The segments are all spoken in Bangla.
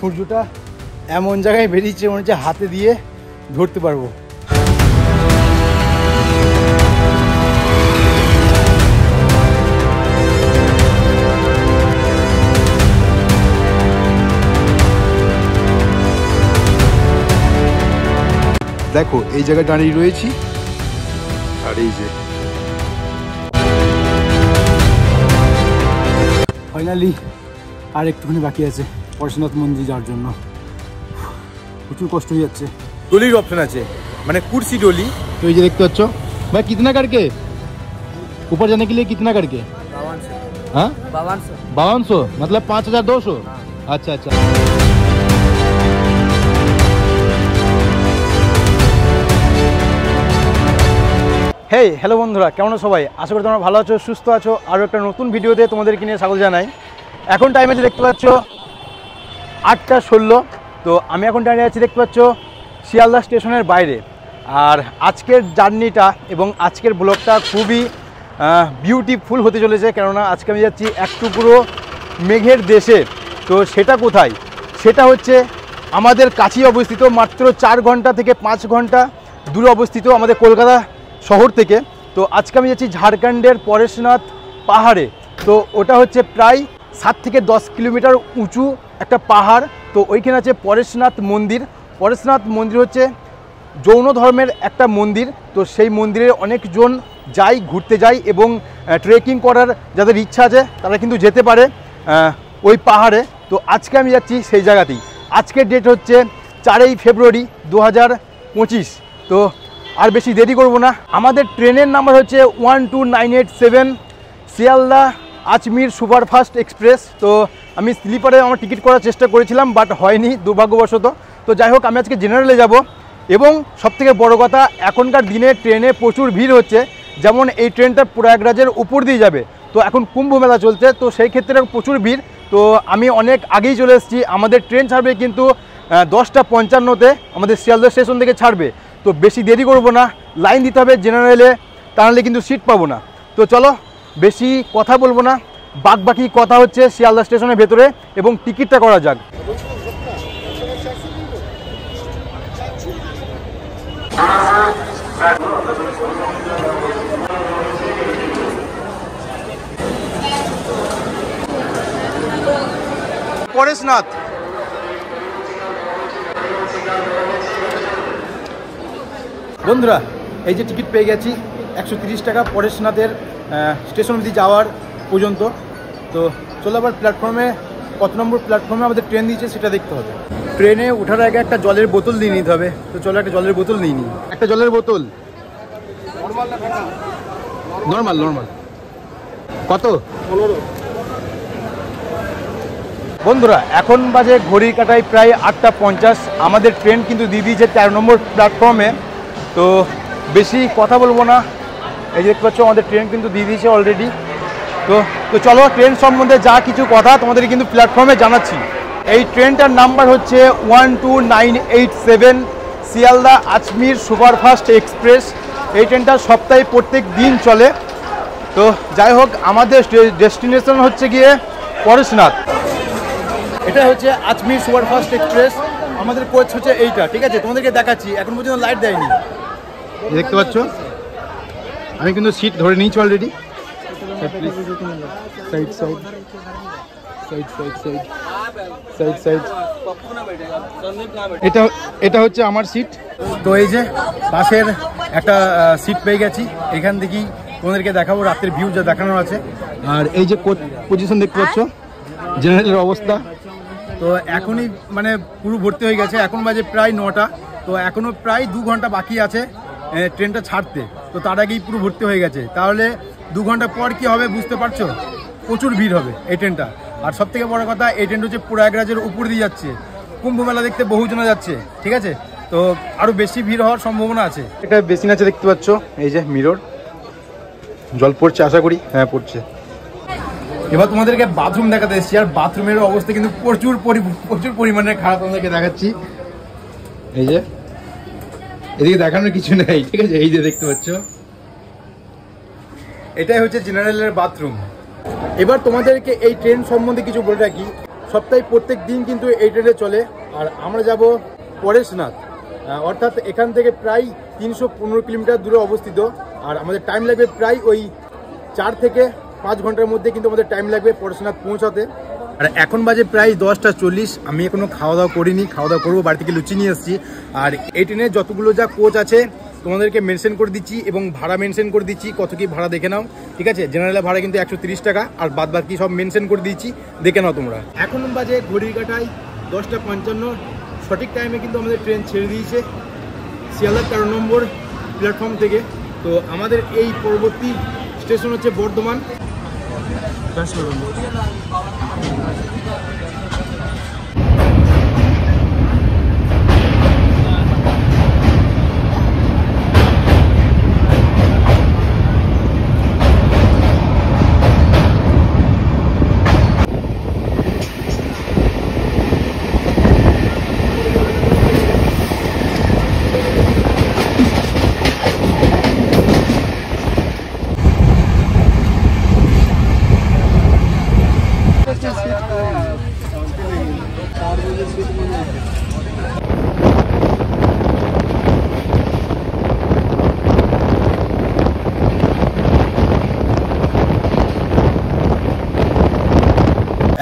সূর্যটা এমন জায়গায় বেরিয়েছে মনে হচ্ছে হাতে দিয়ে ধরতে পারবো। দেখো এই জায়গায় দাঁড়িয়ে রয়েছি, আর এই যে ফাইনালি আর একটুখানি বাকি আছে পরশুনাথ মন্দির যাওয়ার জন্য। প্রচুর কষ্ট হয়ে যাচ্ছে। ডলির অপশন আছে, মানে কুর্সি ডলি। তো এই যে দেখতে পাচ্ছ ভাই, কিতনা করকে ऊपर जाने के लिए कितना करके? 5200। हाँ 5200 मतलब 5200। अच्छा अच्छा। হেই হ্যালো বন্ধুরা, কেমন সবাই? আশা করি তোমরা ভালো আছো, সুস্থ আছো। আরও একটা নতুন ভিডিওতে তোমাদেরকে নিয়ে স্বাগত জানাই। এখন টাইম আছে দেখতে পাচ্ছ 8টা 16। তো আমি এখন দাঁড়িয়ে আছি দেখতে পাচ্ছ শিয়ালদা স্টেশনের বাইরে। আর আজকের জার্নিটা এবং আজকের ব্লগটা খুবই বিউটিফুল হতে চলেছে, কেননা আজকে আমি যাচ্ছি এক টুকরো মেঘের দেশে। তো সেটা কোথায়? সেটা হচ্ছে আমাদের কাছেই অবস্থিত, মাত্র 4 ঘন্টা থেকে 5 ঘন্টা দূরে অবস্থিত আমাদের কলকাতা শহর থেকে। তো আজকে আমি যাচ্ছি ঝাড়খণ্ডের পরেশনাথ পাহাড়ে। তো ওটা হচ্ছে প্রায় 7 থেকে 10 কিলোমিটার উঁচু একটা পাহাড়। তো ওইখানে আছে পরেশনাথ মন্দির। পরেশনাথ মন্দির হচ্ছে জৈন ধর্মের একটা মন্দির। তো সেই মন্দিরে অনেকজন যায়, ঘুরতে যায়, এবং ট্রেকিং করার যাদের ইচ্ছা আছে তারা কিন্তু যেতে পারে ওই পাহাড়ে। তো আজকে আমি যাচ্ছি সেই জায়গাতেই। আজকের ডেট হচ্ছে 4ই ফেব্রুয়ারি 2025। তো আর বেশি দেরি করব না। আমাদের ট্রেনের নাম্বার হচ্ছে 12987 শিয়ালদা আজমির সুপারফাস্ট এক্সপ্রেস। তো আমি স্লিপারে আমার টিকিট করার চেষ্টা করেছিলাম, বাট হয়নি দুর্ভাগ্যবশত। তো যাই হোক, আমি আজকে জেনারেলে যাব। এবং সবথেকে বড় কথা, এখনকার দিনে ট্রেনে প্রচুর ভিড় হচ্ছে। যেমন এই ট্রেনটা প্রয়াগরাজের উপর দিয়ে যাবে। তো এখন কুম্ভ মেলা চলছে, তো সেই ক্ষেত্রে প্রচুর ভিড়। তো আমি অনেক আগেই চলে এসেছি। আমাদের ট্রেন ছাড়বে কিন্তু 10টা 55-তে আমাদের শিয়ালদা স্টেশন থেকে ছাড়বে। তো বেশি দেরি করব না, লাইন দিতে হবে জেনারেলে, তা নাহলে কিন্তু সিট পাবো না। তো চলো, বেশি কথা বলবো না, বাকি কথা হচ্ছে শিয়ালদা স্টেশনের ভেতরে, এবং টিকিটটা করা যাক। পরেশনাথ বন্ধুরা, এই যে টিকিট পেয়ে গেছি 130 টাকা পরেশনাথের স্টেশন অবধি যাওয়ার পর্যন্ত। তো চলো আবার প্ল্যাটফর্মে কত নম্বর প্ল্যাটফর্মে আমাদের ট্রেন দিয়েছে সেটা দেখতে হবে। ট্রেনে ওঠার আগে একটা জলের বোতল নিয়ে নিতে হবে। তো চলো একটা জলের বোতল নিয়ে নিই। একটা জলের বোতল নর্মাল নর্মাল কত? 15। বন্ধুরা, এখন বাজে ঘড়ির কাটায় প্রায় 8টা 50। আমাদের ট্রেন কিন্তু দিয়ে দিয়েছে 13 নম্বর প্ল্যাটফর্মে। তো বেশি কথা বলবো না, এই যে দেখতে পাচ্ছ আমাদের ট্রেন কিন্তু দিয়ে দিয়েছে অলরেডি। তো চলো, ট্রেন সম্বন্ধে যা কিছু কথা তোমাদের কিন্তু প্ল্যাটফর্মে জানাচ্ছি। এই ট্রেনটার নাম্বার হচ্ছে 12987 শিয়ালদা আজমির সুপারফাস্ট এক্সপ্রেস। এই ট্রেনটা সপ্তাহে প্রত্যেক দিন চলে। তো যাই হোক, আমাদের ডেস্টিনেশন হচ্ছে গিয়ে পরেশনাথ। এটা হচ্ছে আজমির সুপারফাস্ট এক্সপ্রেস। আমাদের কোচ হচ্ছে এইটা, ঠিক আছে? তোমাদেরকে দেখাচ্ছি, এখন পর্যন্ত লাইট দেয়নি। দেখতে পাচ্ছ আমি কিন্তু সিট ধরে নিয়েছি already. Side side side side side side side. এটা হচ্ছে আমার সিট। তো এই যে পাশের একটা সিট পেয়ে গেছি, এখান থেকেই তোমাদেরকে দেখাবো রাতের ভিউ যা দেখানোর আছে। আর এই যে পজিশন দেখতে পাচ্ছ, জেনারেলের অবস্থা। তো এখনই মানে পুরো ভর্তি হয়ে গেছে। এখন বাজে প্রায় 9টা। তো এখনও প্রায় 2 ঘন্টা বাকি আছে ট্রেনটা ছাড়তে। তো তার আগেই পুরো ভর্তি হয়ে গেছে। তাহলে 2 ঘন্টা পর কি হবে বুঝতে পারছো? প্রচুর ভিড় হবে এই ট্রেনটা। আর সব থেকে বড় কথা, এই ট্রেনটা হচ্ছে প্রয়াগরাজের উপর দিয়ে যাচ্ছে। কুম্ভ মেলা দেখতে বহুজনা যাচ্ছে, ঠিক আছে? তো আরও বেশি ভিড় হওয়ার সম্ভাবনা আছে। এটা বেশি আছে দেখতে পাচ্ছ, এই যে মিরর, জল পড়ছে আশা করি। হ্যাঁ পড়ছে। এবার তোমাদেরকে বাথরুম দেখাতে এসেছি। আর বাথরুমের অবস্থা কিন্তু প্রচুর পরিমাণে খারাপ। তোমাদেরকে দেখাচ্ছি, এই যে এদিকে দেখানোর কিছু নেই, ঠিক আছে? এই যে দেখতে পাচ্ছ, এটাই হচ্ছে জেনারেলের বাথরুম। এবার তোমাদেরকে এই ট্রেন সম্বন্ধে কিছু বলে রাখি। সপ্তাহে প্রত্যেক দিন কিন্তু এই ট্রেনে চলে। আর আমরা যাব পরেশনাথ, অর্থাৎ এখান থেকে প্রায় 315 কিলোমিটার দূরে অবস্থিত। আর আমাদের টাইম লাগবে প্রায় ওই 4 থেকে 5 ঘন্টার মধ্যে কিন্তু আমাদের টাইম লাগবে পরেশনাথ পৌঁছাতে। আর এখন বাজে প্রায় 10:40। আমি এখনো খাওয়া দাওয়া করিনি, খাওয়া দাওয়া করবো। বাড়ি থেকে লুচি নিয়ে এসেছি। আর এই ট্রেনে যতগুলো যা কোচ আছে তোমাদেরকে মেনশন করে দিচ্ছি এবং ভাড়া মেনশন করে দিচ্ছি, কত কি ভাড়া দেখে নাও, ঠিক আছে। জেনারেলের ভাড়া কিন্তু 130 টাকা, আর বাদ বাকি সব মেনশন করে দিচ্ছি, দেখে নাও তোমরা। এখন বাজে ঘড়ির কাঁটায় 10:55। সঠিক টাইমে কিন্তু আমাদের ট্রেন ছেড়ে দিয়েছে শিয়ালদা 13 নম্বর প্ল্যাটফর্ম থেকে। তো আমাদের এই পরবর্তী স্টেশন হচ্ছে বর্ধমান।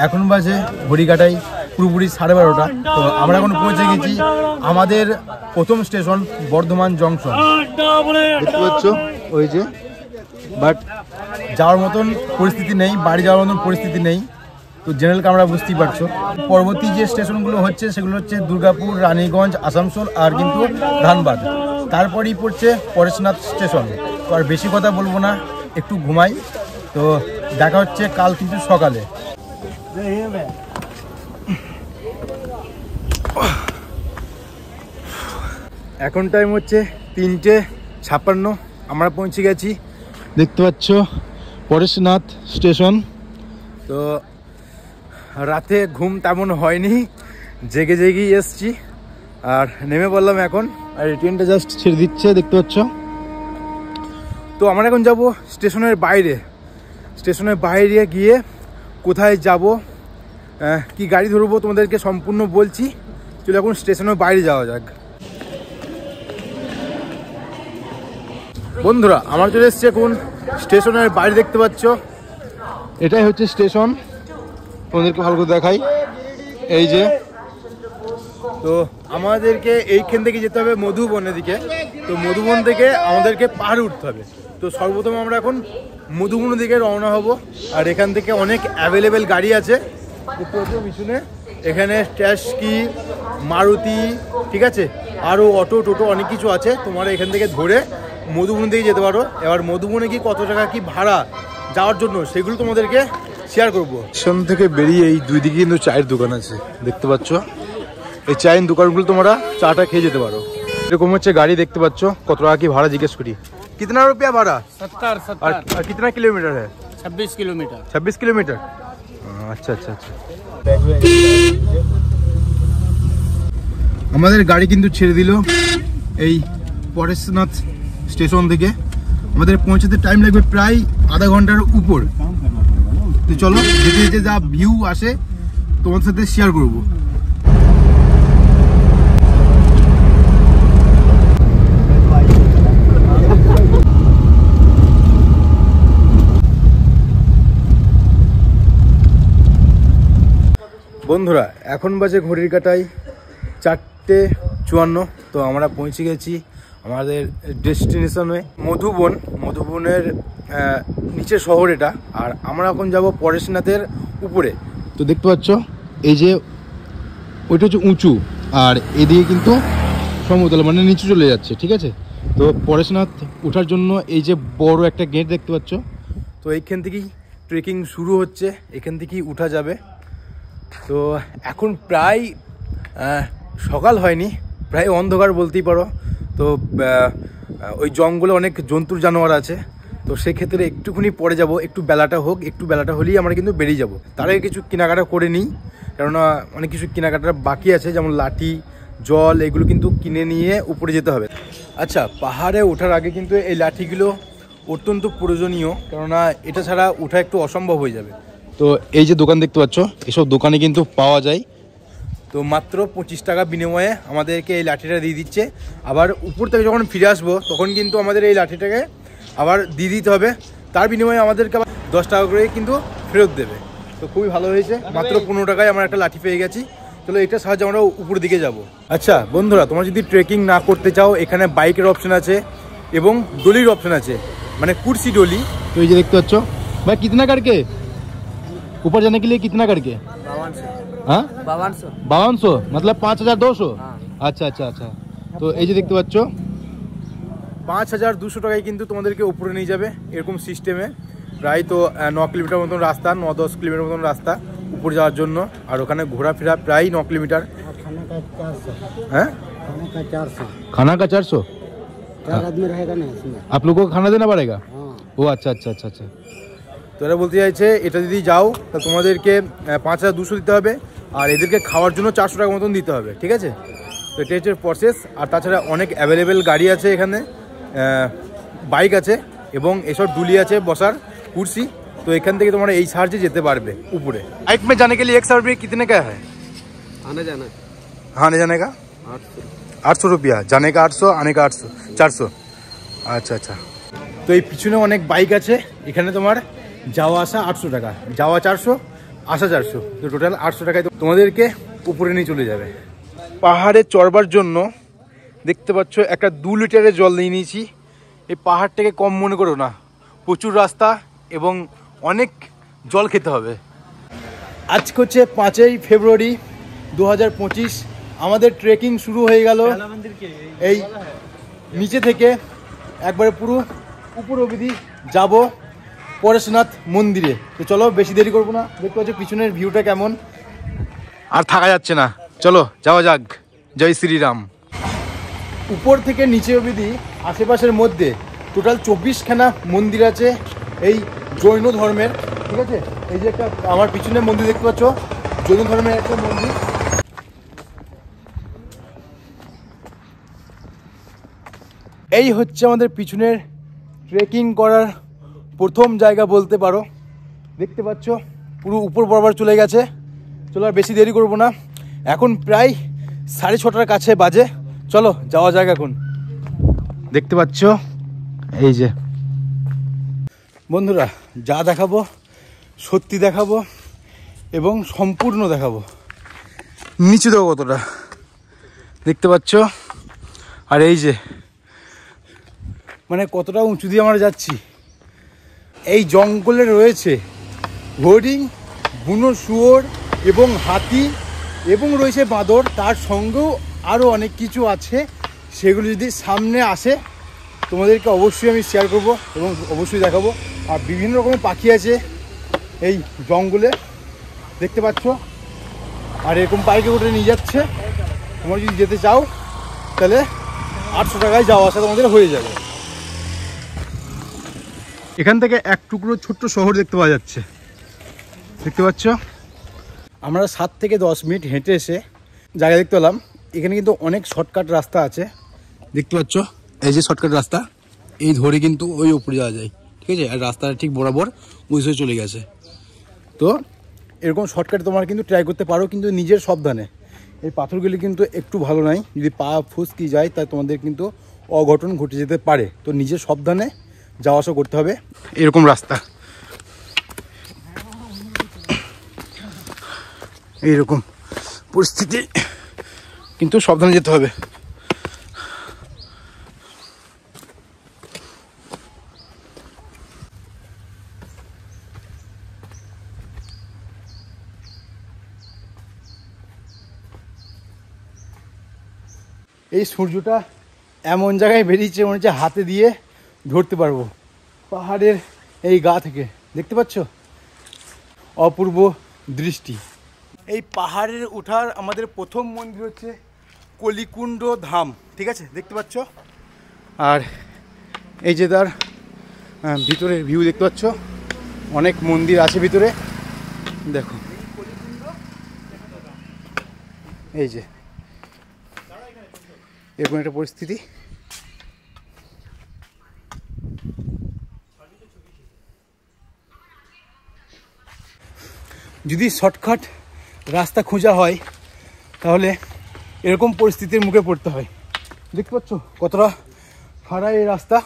এখন বাজে ঘড়ি কাটাই পুরোপুরি 12:30। তো আমরা এখন পৌঁছে গেছি আমাদের প্রথম স্টেশন বর্ধমান জংশন। দেখতে পাচ্ছ ওই যে, বাট যাওয়ার মতন পরিস্থিতি নেই, বাড়ি যাওয়ার মতন পরিস্থিতি নেই। তো জেনারেল কামরা বুঝতেই পারছো। পরবর্তী যে স্টেশনগুলো হচ্ছে সেগুলো হচ্ছে দুর্গাপুর, রানীগঞ্জ, আসানসোল আর কিন্তু ধানবাদ। তারপরেই পড়ছে পরেশনাথ স্টেশন। তো আর বেশি কথা বলবো না, একটু ঘুমাই। তো দেখা হচ্ছে কাল কিন্তু সকালে। এখন টাইম হচ্ছে 3:56। আমরা পৌঁছে গেছি, দেখতে পাচ্ছ পরেশনাথ স্টেশন। তো রাতে ঘুম তেমন হয়নি, জেগে জেগেই এসছি আর নেমে পড়লাম এখন। আর এই ট্রেনটা জাস্ট ছেড়ে দিচ্ছে, দেখতে পাচ্ছ। তো আমরা এখন যাব স্টেশনের বাইরে। স্টেশনের বাইরে গিয়ে কোথায় যাব, কি গাড়ি ধরবো তোমাদেরকে সম্পূর্ণ বলছি। চলো এখন স্টেশনের বাইরে যাওয়া যাক। বন্ধুরা, আমার চলে এসছে এখন স্টেশনের বাইরে, দেখতে পাচ্ছ এটাই হচ্ছে স্টেশন। তোমাদেরকে ভালো করে দেখাই, এই যে। তো আমাদেরকে এইখান থেকে যেতে হবে মধুবনের দিকে। তো মধুবন থেকে আমাদেরকে পাহাড়ে উঠতে হবে। তো সর্বপ্রথম আমরা এখন মধুবনের দিকে রওনা হব। আর এখান থেকে অনেক অ্যাভেলেবেল গাড়ি আছে, দেখতে পাচ্ছ পিছনে। এখানে ট্যাক্সি, মারুতি, ঠিক আছে, আরও অটো টোটো অনেক কিছু আছে। তোমরা এখান থেকে ধরে মধুবন দিকে যেতে পারো। এবার মধুবনে কি কত টাকা কি ভাড়া যাওয়ার জন্য সেগুলো তোমাদেরকে শেয়ার করবো। স্টেশন থেকে বেরিয়ে এই দুই দিকে কিন্তু চায়ের দোকান আছে, দেখতে পাচ্ছ। এই চায়ের দোকানগুলো তোমরা চাটা খেয়ে যেতে পারো। এরকম হচ্ছে গাড়ি, দেখতে পাচ্ছ। কত টাকা কি ভাড়া জিজ্ঞেস করি। कितना रुपया भाड़ा? 70 और कितना किलोमीटर है? 26 किलोमीटर। 26 किलोमीटर। अच्छा अच्छा अच्छा। আমাদের গাড়ি কিন্তু ছেড়ে দিল এই পরেশনাথ স্টেশন থেকে। আমাদের পৌঁছাতে টাইম লাগবে প্রায় আধা ঘন্টার উপর। তো চলো যেতে যেতে যা ভিউ আসে তোমাদের সাথে শেয়ার করবো। বন্ধুরা, এখন বাজে ঘড়ির কাঁটায় 4:54। তো আমরা পৌঁছে গেছি আমাদের ডেস্টিনেশনে মধুবন। মধুবনের নিচে শহর এটা। আর আমরা এখন যাব পরেশনাথের উপরে। তো দেখতে পাচ্ছ এই যে ওইটা হচ্ছে উঁচু, আর এদিকে কিন্তু সমতল, মানে নিচু চলে যাচ্ছে, ঠিক আছে। তো পরেশনাথ ওঠার জন্য এই যে বড় একটা গেট দেখতে পাচ্ছ। তো এইখান থেকেই ট্রেকিং শুরু হচ্ছে, এখান থেকেই উঠা যাবে। তো এখন প্রায় সকাল হয়নি, প্রায় অন্ধকার বলতেই পারো। তো ওই জঙ্গলে অনেক জন্তুর জানোয়ার আছে। তো সেক্ষেত্রে একটুখানি পরে যাব, একটু বেলাটা হোক, একটু বেলাটা হলেই আমরা কিন্তু বেরিয়ে যাব। তার আগে কিছু কেনাকাটা করে নিই, কেননা অনেক কিছু কেনাকাটা বাকি আছে, যেমন লাঠি, জল, এগুলো কিন্তু কিনে নিয়ে উপরে যেতে হবে। আচ্ছা, পাহাড়ে ওঠার আগে কিন্তু এই লাঠিগুলো অত্যন্ত প্রয়োজনীয়, কেননা এটা ছাড়া ওঠা একটু অসম্ভব হয়ে যাবে। তো এই যে দোকান দেখতে পাচ্ছ, এসব দোকানে কিন্তু পাওয়া যায়। তো মাত্র 25 টাকা বিনিময়ে আমাদেরকে এই লাঠিটা দিয়ে দিচ্ছে। আবার উপর থেকে যখন ফিরে আসবো তখন কিন্তু আমাদের এই লাঠিটাকে আবার দিয়ে দিতে হবে, তার বিনিময়ে আমাদেরকে আবার 10 টাকা করে কিন্তু ফেরত দেবে। তো খুবই ভালো হয়েছে, মাত্র 15 টাকায় আমরা একটা লাঠি পেয়ে গেছি। চলো এটার সাহায্যে আমরা উপর দিকে যাব। আচ্ছা বন্ধুরা, তোমরা যদি ট্রেকিং না করতে চাও, এখানে বাইকের অপশন আছে এবং ডলির অপশন আছে, মানে কুর্সি ডলি। তো এই যে দেখতে পাচ্ছ ভাই, কিতনা করকে ऊपर जाने के लिए कितना करके? 5200 मतलब 5200। আচ্ছা আচ্ছা আচ্ছা। তো এই যে দেখতে পাচ্ছ 5200 টাকায় কিন্তু তোমাদেরকে উপরে নিয়ে যাবে এরকম সিস্টেমে। প্রায় তো 9 কিলোমিটার মতন রাস্তা, 9-10 কিলোমিটার মতন রাস্তা উপরে যাওয়ার জন্য। আর ওখানে ঘোরাফেরা প্রায় 9 किलोमीटर। হ্যাঁ, खाना का 400। 4 आदमी रहेगा ना इसमें, आप लोगों को खाना देना पड़ेगा। ও আচ্ছা আচ্ছা আচ্ছা আচ্ছা। তো এরা বলতে চাইছে এটা যদি যাও তাহলে তোমাদেরকে 5200 দিতে হবে, আর এদেরকে খাওয়ার জন্য 400 টাকা মতন দিতে হবে, ঠিক আছে? তো এটা হচ্ছে প্রসেস। আর তাছাড়া অনেক অ্যাভেলেবেল গাড়ি আছে এখানে, বাইক আছে এবং এসব ডুলি আছে, বসার কুর্সি। तो एखान থেকে তোমরা এই সাহায্যে যেতে পারবে ऊपर। बाइक में जाने के लिए एक सर्विस कितने का है? आने जाने का 800 रुपया, जाने का 800, आने का 800, 400। আচ্ছা আচ্ছা। তো এই পিছনে অনেক বাইক আছে, এখানে তোমার যাওয়া আসা 800 টাকা, যাওয়া 400, আসা 400, তো টোটাল 800 টাকায় তোমাদেরকে উপরে নিয়ে চলে যাবে। পাহাড়ে চড়বার জন্য দেখতে পাচ্ছ একটা 2 লিটারের জল নিয়ে নিয়েছি। এই পাহাড়টাকে কম মনে করো না, প্রচুর রাস্তা এবং অনেক জল খেতে হবে। আজকে হচ্ছে 5ই ফেব্রুয়ারি 2025। আমাদের ট্রেকিং শুরু হয়ে গেল এই নিচে থেকে একবারে পুরো উপর অবধি যাব পরেশনাথ মন্দিরে। তো চলো বেশি দেরি করবো না, দেখতে পাচ্ছ পিছনের ভিউটা কেমন, আর থাকা যাচ্ছে না, চলো যাওয়া যাক। জয় শ্রীরাম। উপর থেকে নিচে অবধি আশেপাশের মধ্যে টোটাল 24খানা মন্দির আছে এই জৈন ধর্মের, ঠিক আছে? এই যে একটা আমার পিছনে মন্দির দেখতে পাচ্ছ, জৈন ধর্মের একটা মন্দির। এই হচ্ছে আমাদের পিছনের ট্রেকিং করার প্রথম জায়গা বলতে পারো। দেখতে পাচ্ছ পুরো উপর বরাবর চলে গেছে। চলো আর বেশি দেরি করবো না, এখন প্রায় 6:30টার কাছে বাজে। চলো যাওয়া যাক এখন। দেখতে পাচ্ছ এই যে বন্ধুরা, যা দেখাবো সত্যি দেখাবো এবং সম্পূর্ণ দেখাবো। নিচে দেবো কতটা দেখতে পাচ্ছ, আর এই যে মানে কতটা উঁচু দিয়ে আমরা যাচ্ছি। এই জঙ্গলে রয়েছে হরিণ, বুনো শুয়োর এবং হাতি এবং রয়েছে বাঁদর, তার সঙ্গেও আরও অনেক কিছু আছে। সেগুলো যদি সামনে আসে তোমাদেরকে অবশ্যই আমি শেয়ার করব এবং অবশ্যই দেখাবো। আর বিভিন্ন রকমের পাখি আছে এই জঙ্গলে, দেখতে পাচ্ছ। আর এরকম বাইকে উঠে নিয়ে যাচ্ছে। তোমরা যদি যেতে চাও তাহলে 800 টাকায় যাওয়া আসা তোমাদের হয়ে যাবে। এখান থেকে এক টুকরো ছোট্ট শহর দেখতে পাওয়া যাচ্ছে, দেখতে পাচ্ছ। আমরা 7 থেকে 10 মিনিট হেঁটে এসে জায়গা দেখতে পেলাম। এখানে কিন্তু অনেক শর্টকাট রাস্তা আছে, দেখতে পাচ্ছ। এই যে শর্টকাট রাস্তা, এই ধরে কিন্তু ওই উপরে যাওয়া যায়, ঠিক আছে? আর রাস্তাটা ঠিক বরাবর ওই সাইডে চলে গেছে। তো এরকম শর্টকাট তোমরা কিন্তু ট্রাই করতে পারো, কিন্তু নিজের সাবধানে। এই পাথরগুলি কিন্তু একটু ভালো নাই, যদি পা ফুসকি যায় তাই তোমাদের কিন্তু অঘটন ঘটে যেতে পারে। তো নিজের সাবধানে যাওয়া আসা করতে হবে। এরকম রাস্তা, এইরকম পরিস্থিতি, কিন্তু সাবধানে যেতে হবে। এই সূর্যটা এমন জায়গায় বেরিয়েছে মনে হচ্ছে হাতে দিয়ে ধরতে পারবো। পাহাড়ের এই গা থেকে দেখতে পাচ্ছ অপূর্ব দৃষ্টি। এই পাহাড়ের ওঠার আমাদের প্রথম মন্দির হচ্ছে কলিকুণ্ড ধাম, ঠিক আছে? দেখতে পাচ্ছ। আর এই যে তার ভিতরের ভিউ দেখতে পাচ্ছ, অনেক মন্দির আছে ভিতরে, দেখো। এই যে এরকম একটা পরিস্থিতি। যদি শর্টকাট রাস্তা খোঁজা হয় তাহলে এরকম পরিস্থিতির মুখে পড়তে হয়। দেখতে পাচ্ছ কতটা খাড়া এই রাস্তা,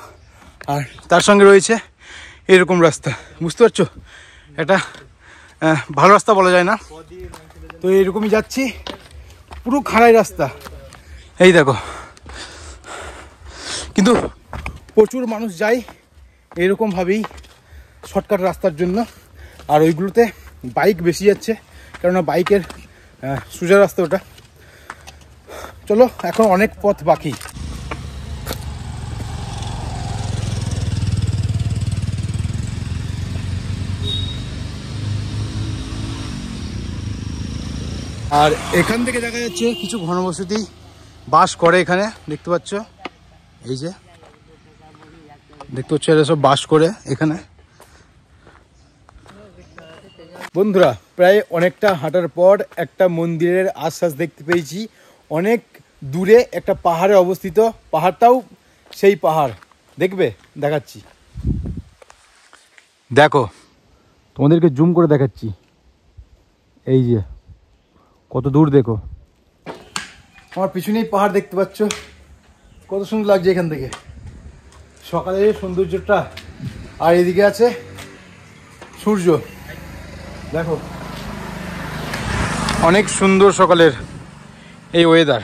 আর তার সঙ্গে রয়েছে এরকম রাস্তা। বুঝতে পারছো, এটা ভালো রাস্তা বলা যায় না। তো এরকমই যাচ্ছি, পুরো খাড়াই রাস্তা। এই দেখো, কিন্তু প্রচুর মানুষ যায় এরকমভাবেই শর্টকাট রাস্তার জন্য, আর ওইগুলোতে বাইক বেশি যাচ্ছে, কেননা বাইকের সোজা রাস্তা ওটা। চলো, এখন অনেক পথ বাকি। আর এখান থেকে দেখা যাচ্ছে কিছু ঘনবসতি বাস করে এখানে, দেখতে পাচ্ছ। এই যে দেখতে পাচ্ছ, এরা সব বাস করে এখানে। বন্ধুরা, প্রায় অনেকটা হাঁটার পর একটা মন্দিরের আশ্বাস দেখতে পেয়েছি। অনেক দূরে একটা পাহাড়ে অবস্থিত, পাহাড়টাও সেই পাহাড়, দেখবে দেখাচ্ছি। দেখো, তোমাদেরকে জুম করে দেখাচ্ছি। এই যে কত দূর দেখো, আমার পিছনেই পাহাড় দেখতে পাচ্ছ, কত সুন্দর লাগছে এখান থেকে সকালের সৌন্দর্যটা। আর এদিকে আছে সূর্য, দেখো অনেক সুন্দর সকালের এই ওয়েদার।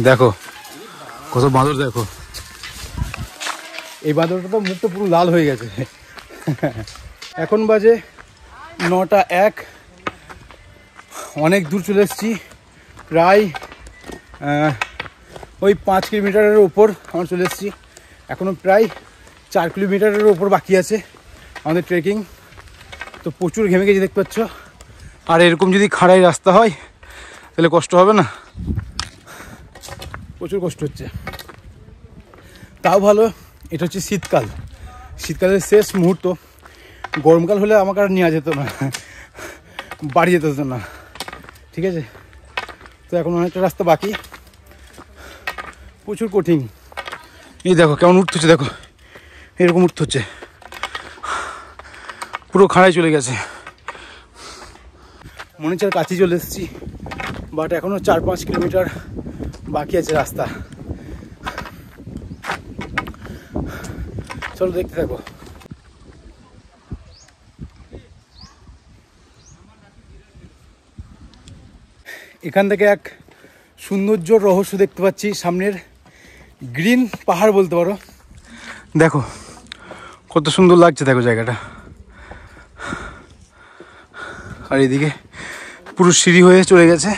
দেখো কত বাঁদর, দেখো এই বাঁদরটা তো মুখটা পুরো লাল হয়ে গেছে। এখন বাজে 9:01, অনেক দূর চলে এসেছি, প্রায় ওই 5 কিলোমিটারের ওপর আমরা চলে এসেছি। এখনও প্রায় 4 কিলোমিটারের ওপর বাকি আছে আমাদের ট্রেকিং। তো প্রচুর ঘেমে গেছি দেখতে পাচ্ছ। আর এরকম যদি খাড়াই রাস্তা হয় তাহলে কষ্ট হবে না? প্রচুর কষ্ট হচ্ছে। তাও ভালো এটা হচ্ছে শীতকাল, শীতকালের শেষ মুহূর্ত। গরমকাল হলে আমাকে আর নেওয়া যেত না, বাড়ি যেতে হতো না। ঠিক আছে, তো এখন অনেকটা রাস্তা বাকি, প্রচুর কঠিন। এই দেখো কেমন উঠতে হচ্ছে, দেখো এরকম উঠতে হচ্ছে, পুরো খাড়াই চলে গেছে। মনে হচ্ছে কাছে চলে এসেছি, বাট এখনও 4-5 কিলোমিটার বাকি আছে রাস্তা। চলো দেখতে থাকো। এখান থেকে এক সৌন্দর্য রহস্য দেখতে পাচ্ছি, সামনের গ্রিন পাহাড় বলতে পারো। দেখো কত সুন্দর লাগছে, দেখো জায়গাটা। আর এদিকে পুরো সিঁড়ি হয়ে চলে গেছে।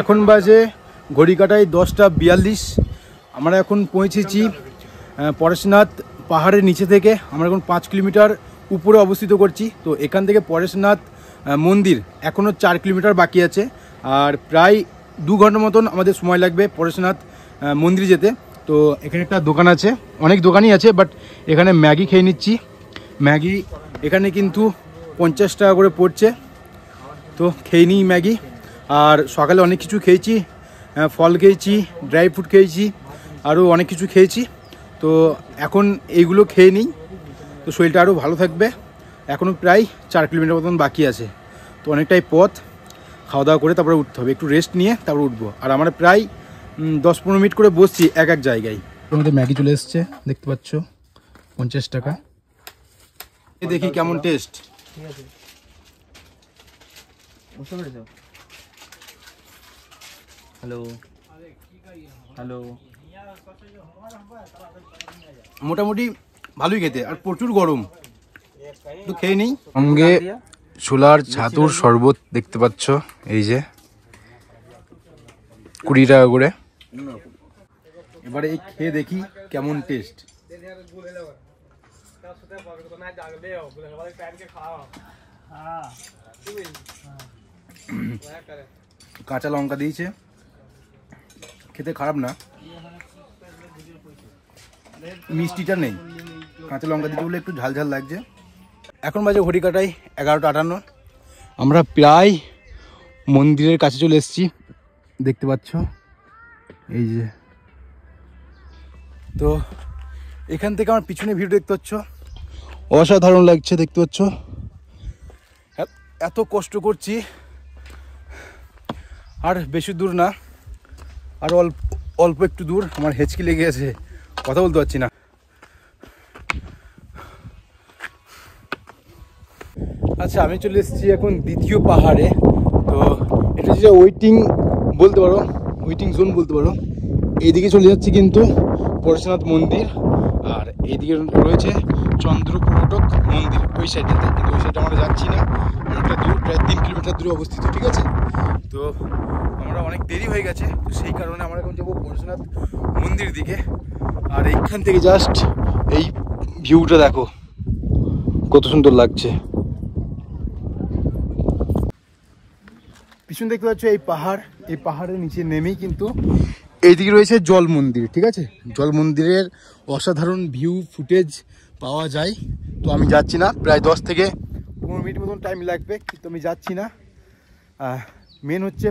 এখন বাজে ঘড়ি কাটায় 10:42। আমরা এখন পৌঁছেছি পরেশনাথ পাহাড়ের নিচে থেকে। আমরা এখন 5 কিলোমিটার উপরে অবস্থিত করছি। তো এখান থেকে পরেশনাথ মন্দির এখনও 4 কিলোমিটার বাকি আছে, আর প্রায় 2 ঘন্টা মতন আমাদের সময় লাগবে পরেশনাথ মন্দির যেতে। তো এখানে একটা দোকান আছে, অনেক দোকানই আছে, বাট এখানে ম্যাগি খেয়ে নিচ্ছি। ম্যাগি এখানে কিন্তু 50 টাকা করে পড়ছে, তো খেয়ে নিই ম্যাগি। আর সকালে অনেক কিছু খেয়েছি, ফল খেয়েছি, ড্রাই ফ্রুট খেয়েছি, আরও অনেক কিছু খেয়েছি। তো এখন এইগুলো খেয়ে নিই, তো শরীরটা আরও ভালো থাকবে। এখনও প্রায় 4 কিলোমিটার মতন বাকি আছে, তো অনেকটাই পথ। খাওয়া দাওয়া করে তারপরে উঠতে হবে, একটু রেস্ট নিয়ে তারপর উঠবো। আর আমরা প্রায় 10-15 মিনিট করে বসছি এক এক জায়গায়। আমাদের ম্যাগি চলে এসছে, দেখতে পাচ্ছ, 50 টাকা। দেখি কেমন টেস্ট। হ্যালো হ্যালো, মোটামুটি ভালোই খেতে, আর প্রচুর গরম, একটু খেয়ে নিই। সঙ্গে ছোলার ছাতুর শরবত দেখতে পাচ্ছ, এই যে 20 টাকা করে। এবারে এই খেয়ে দেখি কেমন টেস্ট। কাঁচা লঙ্কা দিয়েছে, খেতে খারাপ না, মিষ্টিটা নেই, কাঁচা লঙ্কা দিতে বলে একটু ঝাল ঝাল লাগছে। এখন বাজে ঘড়ি কাটাই 11:58। আমরা প্রায় মন্দিরের কাছে চলে এসেছি, দেখতে পাচ্ছ, এই যে। তো এখান থেকে আমার পিছনে ভিউ দেখতে পাচ্ছ, অসাধারণ লাগছে, দেখতে পাচ্ছ। এত কষ্ট করছি, আর বেশি দূর না, আর অল্প একটু দূর। আমার হেঁচকি লেগে আছে, কথা বলতে পারছি না। আচ্ছা, আমি চলে এসেছি এখন দ্বিতীয় পাহাড়ে। তো এটা যে ওয়েটিং বলতে পারো, ওয়েটিং জোন বলতে পারো। এইদিকে চলে যাচ্ছি কিন্তু পরেশনাথ মন্দির, আর এইদিকে রয়েছে চন্দ্রপুরটক মন্দির ওই সাইডটাতে, কিন্তু ওই সাইডে আমরা যাচ্ছি না, অনেকটা দূর, প্রায় 3 কিলোমিটার দূরে অবস্থিত, ঠিক আছে। তো আমরা অনেক দেরি হয়ে গেছে, তো সেই কারণে আমরা এখন যাবো পরেশনাথ মন্দির দিকে। আর এইখান থেকে জাস্ট এই ভিউটা দেখো কত সুন্দর লাগছে। পিছন দেখতে পাচ্ছ এই পাহাড়, এই পাহাড়ের নিচে নেমেই কিন্তু এইদিকে রয়েছে জল মন্দির, ঠিক আছে। জল মন্দিরের অসাধারণ ভিউ ফুটেজ পাওয়া যায়। তো আমি যাচ্ছি না, প্রায় 10 থেকে 15 মিনিট মতন টাইম লাগবে, কিন্তু আমি যাচ্ছি না। মেন হচ্ছে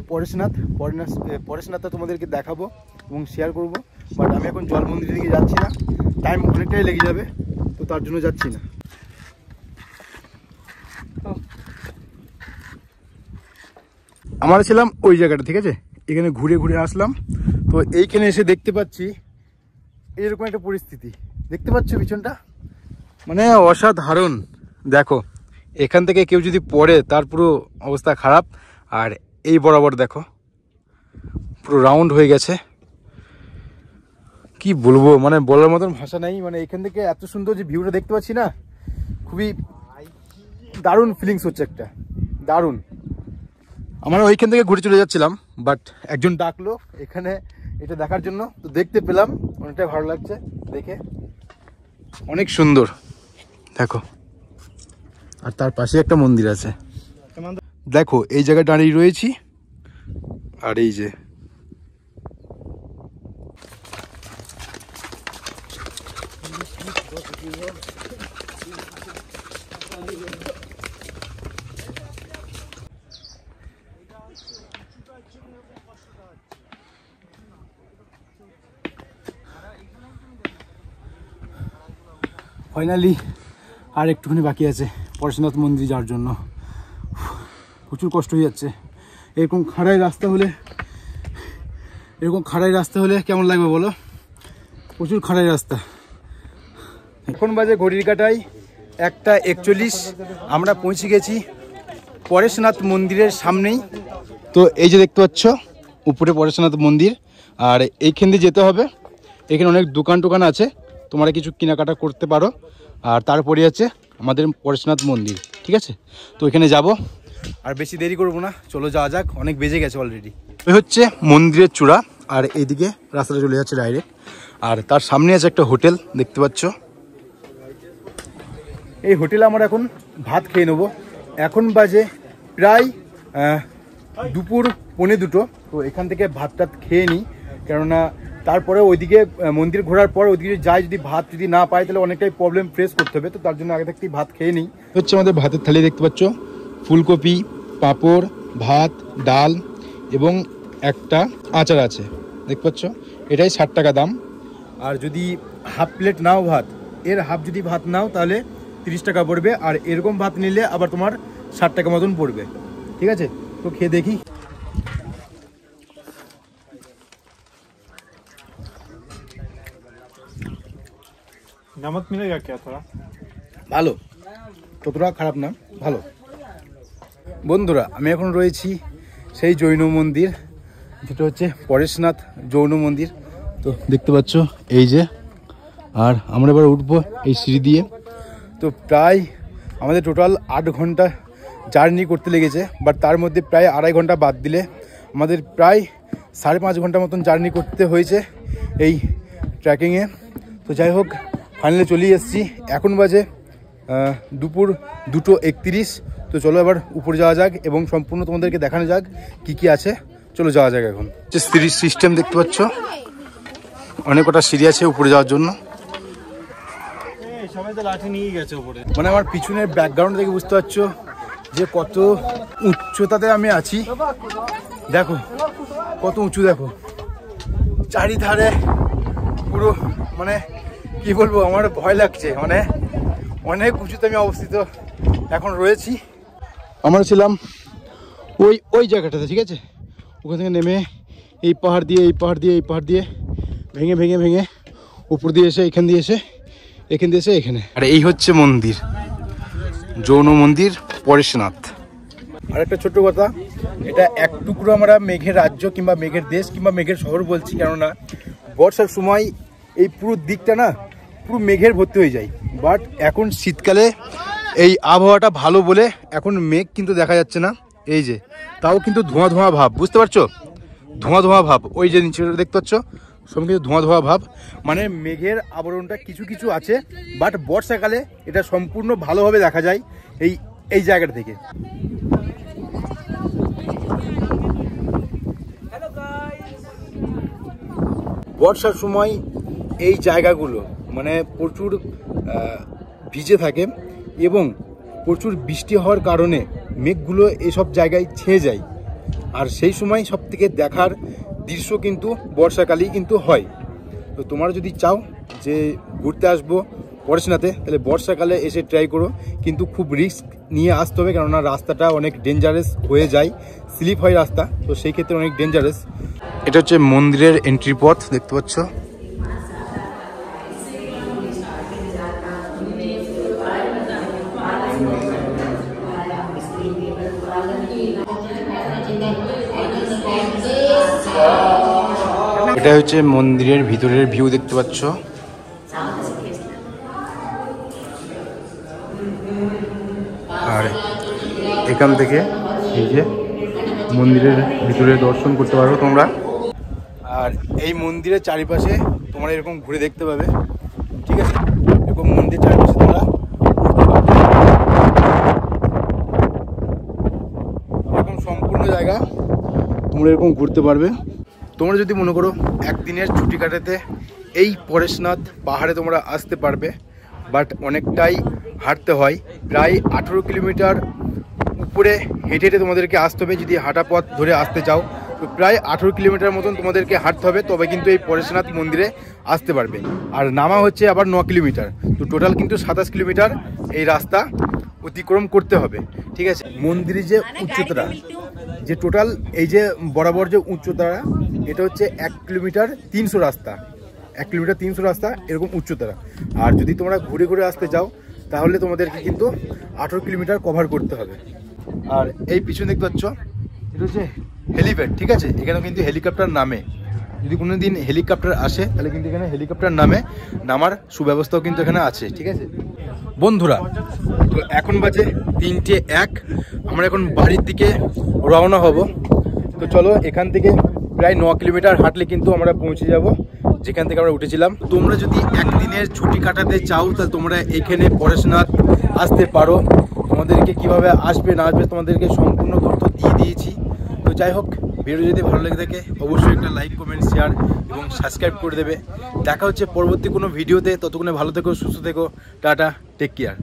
পরেশনাথটা তোমাদেরকে দেখাবো এবং শেয়ার করব, বাট আমি এখন জল মন্দিরের দিকে যাচ্ছি না, টাইম অনেকটাই লেগে যাবে, তো তার জন্য যাচ্ছি না। আমরা ছিলাম ওই জায়গাটা, ঠিক আছে, এখানে ঘুরে ঘুরে আসলাম। তো এইখানে এসে দেখতে পাচ্ছি এইরকম একটা পরিস্থিতি, দেখতে পাচ্ছ পিছনটা, মানে অসাধারণ। দেখো, এখান থেকে কেউ যদি পড়ে তার পুরো অবস্থা খারাপ। আর এই বরাবর দেখো পুরো রাউন্ড হয়ে গেছে, কি বলবো, মানে বলার মতন ভাষা নাই। মানে এখান থেকে এত সুন্দর যে ভিউটা দেখতে পাচ্ছি না, খুবই দারুণ ফিলিংস হচ্ছে, একটা দারুণ। আমরা ওইখান থেকে ঘুরে চলে যাচ্ছিলাম, বাট একজন ডাকলো এখানে এটা দেখার জন্য, তো দেখতে পেলাম, অনেকটাই ভালো লাগছে দেখে, অনেক সুন্দর দেখো। আর তার পাশে একটা মন্দির আছে, দেখো এই জায়গায় দাঁড়িয়ে রয়েছি। আর এই যে ফাইনালি আর একটুখানি বাকি আছে পরেশনাথ মন্দির যাওয়ার জন্য। প্রচুর কষ্ট হয়ে যাচ্ছে। এরকম খাড়াই রাস্তা হলে কেমন লাগবে বলো, প্রচুর খাড়াই রাস্তা। এখন বাজে ঘড়ির কাঁটায় 1:41, আমরা পৌঁছে গেছি পরেশনাথ মন্দিরের সামনেই। তো এই যে দেখতে পাচ্ছ উপরে পরেশনাথ মন্দির, আর এইখান দিয়ে যেতে হবে। এখানে অনেক দোকান আছে, তোমরা কিছু কেনাকাটা করতে পারো। আর তারপরে আছে আমাদের পরেশনাথ মন্দির, ঠিক আছে। তো এখানে যাব, আর বেশি দেরি করবো না, চলো যাওয়া যাক, অনেক বেজে গেছে অলরেডি। এই হচ্ছে মন্দিরের চূড়া, আর এইদিকে রাস্তাটা চলে যাচ্ছে ডাইরেক্ট। আর তার সামনে আছে একটা হোটেল, দেখতে পাচ্ছ। এই হোটেলে আমরা এখন ভাত খেয়ে নেবো। এখন বাজে প্রায় দুপুর 1:45। তো এখান থেকে ভাত খেয়ে নিই, কেননা তারপরে ওইদিকে মন্দির ঘোরার পর ওইদিকে যাই, যদি ভাত যদি না পাই তাহলে অনেকটাই প্রবলেম ফেস করতে হবে। তো তার জন্য আগে থেকেই ভাত খেয়ে নিই। হচ্ছে আমাদের ভাতের থালি, দেখতে পাচ্ছ, ফুলকপি, পাঁপড়, ভাত, ডাল, এবং একটা আচার আছে, দেখতে পাচ্ছ, এটাই 60 টাকা দাম। আর যদি হাফ প্লেট নাও ভাত, এর হাফ যদি ভাত নাও তাহলে 30 টাকা পড়বে, আর এরকম ভাত নিলে আবার তোমার 60 টাকা মতন পড়বে। ঠিক আছে, তো খেয়ে দেখি। नमक मिलेगा क्या थोड़ा? ভালো, ততটা খারাপ না, ভালো। বন্ধুরা, আমি এখন রয়েছি সেই জৈন মন্দির, যেটা হচ্ছে পরেশনাথ জৈন মন্দির। তো দেখতে পাচ্ছ এই যে, আর আমরা এবার উঠবো এই সিঁড়ি দিয়ে। তো প্রায় আমাদের টোটাল 8 ঘন্টা জার্নি করতে লেগেছে, বাট তার মধ্যে প্রায় 2.5 ঘন্টা বাদ দিলে আমাদের প্রায় 5.5 ঘন্টা মতন জার্নি করতে হয়েছে এই ট্রেকিংয়ে। তো যাই হোক, ফাইনালি চলে এসেছি। এখন বাজে দুপুর 2:31। তো চলো এবার উপরে যাওয়া যাক এবং সম্পূর্ণ তোমাদেরকে দেখানো যাক কি কি আছে। চলো যাওয়া যাক। এখন যে সিঁড়ি সিস্টেম দেখতে পাচ্ছ, অনেক কটা সিঁড়ি আছে উপরে যাওয়ার জন্য। সবাই তো লাঠি নিয়ে গেছে উপরে। মানে আমার পিছনের ব্যাকগ্রাউন্ড দেখে বুঝতে পারছো যে কত উচ্চতাতে আমি আছি। দেখো কত উঁচু, দেখো চারিধারে পুরো, মানে কি বলবো, আমার ভয় লাগছে। মানে অনেক উঁচুতে আমি অবস্থিত এখন রয়েছি। আমরা ছিলাম ওই জায়গাটাতে, ঠিক আছে, ওখান থেকে নেমে এই পাহাড় দিয়ে এই পাহাড় দিয়ে এই পাহাড় দিয়ে ভেঙে ভেঙে ভেঙে উপর দিয়ে এসে এখান দিয়ে এসে এখানে। আর এই হচ্ছে মন্দির, জৈন মন্দির পরেশনাথ। আর একটা ছোট্ট কথা, এটা এক টুকরো আমরা মেঘের রাজ্য কিংবা মেঘের দেশ কিংবা মেঘের শহর বলছি, কেননা বর্ষার সময় এই পুরো দিকটা না পুরো মেঘের ভর্তি হয়ে যায়। বাট এখন শীতকালে এই আবহাওয়াটা ভালো বলে এখন মেঘ কিন্তু দেখা যাচ্ছে না। এই যে তাও কিন্তু ধোঁয়া ধোঁয়া ভাব, বুঝতে পারছো, ধোঁয়া ধোঁয়া ভাব। ওই যে নিচে দেখতে পাচ্ছ, সব কিন্তু ধোঁয়া ধোঁয়া ভাব। মানে মেঘের আবরণটা কিছু কিছু আছে, বাট বর্ষাকালে এটা সম্পূর্ণ ভালোভাবে দেখা যায় এই জায়গাটা থেকে। বর্ষার সময় এই জায়গাগুলো মানে প্রচুর ভিজে থাকে এবং প্রচুর বৃষ্টি হওয়ার কারণে মেঘগুলো এসব জায়গায় ছেয়ে যায়। আর সেই সময় সব থেকে দেখার দৃশ্য কিন্তু বর্ষাকালেই কিন্তু হয়। তো তোমরা যদি চাও যে ঘুরতে আসবো পরেশনাথে, তাহলে বর্ষাকালে এসে ট্রাই করো, কিন্তু খুব রিস্ক নিয়ে আসতে হবে, কেননা রাস্তাটা অনেক ডেঞ্জারাস হয়ে যায়, স্লিপ হয় রাস্তা, তো সেই ক্ষেত্রে অনেক ডেঞ্জারাস। এটা হচ্ছে মন্দিরের এন্ট্রি পথ, দেখতে পাচ্ছ। এটা হচ্ছে মন্দিরের ভিতরের ভিউ, দেখতে পাচ্ছ। আর এখান থেকে এই যে মন্দিরের ভিতরে দর্শন করতে পারো তোমরা। আর এই মন্দিরের চারিপাশে তোমরা এরকম ঘুরে দেখতে পাবে, ঠিক আছে, এরকম মন্দির চারিপাশে তোমরা এরকম সম্পূর্ণ জায়গা তোমরা এরকম ঘুরতে পারবে। তোমরা যদি মনে করো একদিনের ছুটি কাটাতে এই পরেশনাথ পাহাড়ে তোমরা আসতে পারবে, বাট অনেকটাই হাঁটতে হয়, প্রায় 18 কিলোমিটার উপরে হেঁটে হেঁটে তোমাদেরকে আসতে হবে। যদি হাঁটা পথ ধরে আসতে চাও তো প্রায় 18 কিলোমিটার মতন তোমাদেরকে হাঁটতে হবে, তবে কিন্তু এই পরেশনাথ মন্দিরে আসতে পারবে। আর নামা হচ্ছে আবার 9 কিলোমিটার, তো টোটাল কিন্তু 27 কিলোমিটার এই রাস্তা অতিক্রম করতে হবে, ঠিক আছে। মন্দিরের যে উচ্চতাটা, যে টোটাল এই যে বরাবর যে উচ্চতাটা, এটা হচ্ছে 1 কিলোমিটার 300 রাস্তা, 1 কিলোমিটার 300 রাস্তা এরকম উচ্চতারা। আর যদি তোমরা ঘুরে ঘুরে আসতে চাও তাহলে তোমাদেরকে কিন্তু 18 কিলোমিটার কভার করতে হবে। আর এই পিছনে দেখতে পাচ্ছ, এটা হচ্ছে হেলিপ্যাড, ঠিক আছে, এখানে কিন্তু হেলিকপ্টার নামে। যদি কোনো দিন হেলিকপ্টার আসে তাহলে কিন্তু এখানে হেলিকপ্টার নামার সুব্যবস্থাও কিন্তু এখানে আছে, ঠিক আছে। বন্ধুরা, তো এখন বাজে 3:01, আমরা এখন বাড়ির দিকে রওনা হব। তো চলো, এখান থেকে প্রায় 9 কিলোমিটার হাঁটলে কিন্তু আমরা পৌঁছে যাব যেখান থেকে আমরা উঠেছিলাম। তোমরা যদি একদিনের ছুটি কাটাতে চাও তাহলে তোমরা এখানে পরেশনাথ আসতে পারো। তোমাদেরকে কিভাবে আসবে না আসবে তোমাদেরকে সম্পূর্ণ তথ্য দিয়ে দিয়েছি। তো যাই হোক, ভিডিও যদি ভালো লেগে থাকে অবশ্যই একটা লাইক, কমেন্ট, শেয়ার এবং সাবস্ক্রাইব করে দেবে। দেখা হচ্ছে পরবর্তী কোনো ভিডিওতে। ততক্ষণে ভালো থেকো, সুস্থ থেকো, টাটা, টেক কেয়ার।